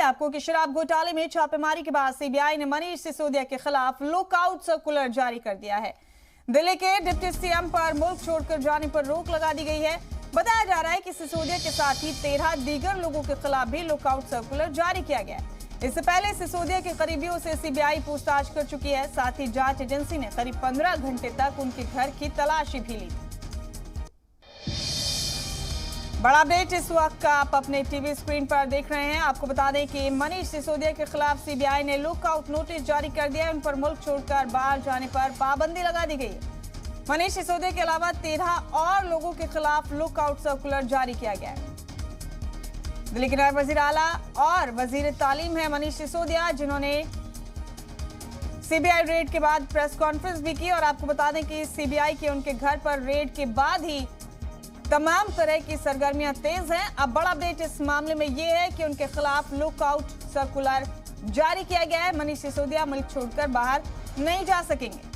आपको कि शराब घोटाले में छापेमारी के बाद सीबीआई ने मनीष सिसोदिया के खिलाफ लुकआउट सर्कुलर जारी कर दिया है। दिल्ली के डिप्टी सीएम पर मुल्क छोड़कर जाने पर रोक लगा दी गई है। बताया जा रहा है कि सिसोदिया के साथ ही 13 दीगर लोगों के खिलाफ भी लुकआउट सर्कुलर जारी किया गया है। इससे पहले सिसोदिया के करीबियों से सीबीआई पूछताछ कर चुकी है। साथ ही जांच एजेंसी ने करीब 15 घंटे तक उनके घर की तलाशी भी ली। बड़ा अपडेट इस वक्त का आप अपने टीवी स्क्रीन पर देख रहे हैं। आपको बता दें कि मनीष सिसोदिया के खिलाफ सीबीआई ने लुकआउट नोटिस जारी कर दिया है। उन पर मुल्क छोड़कर बाहर जाने पर पाबंदी लगा दी गई है। मनीष सिसोदिया के अलावा 13 और लोगों के खिलाफ लुकआउट सर्कुलर जारी किया गया है। दिल्ली के नायब वजीर आला और वजीर तालीम है मनीष सिसोदिया, जिन्होंने सीबीआई रेड के बाद प्रेस कॉन्फ्रेंस भी की। और आपको बता दें कि सीबीआई के उनके घर पर रेड के बाद ही तमाम तरह की सरगर्मियां तेज हैं। अब बड़ा अपडेट इस मामले में यह है कि उनके खिलाफ लुकआउट सर्कुलर जारी किया गया है। मनीष सिसोदिया मुल्क छोड़कर बाहर नहीं जा सकेंगे।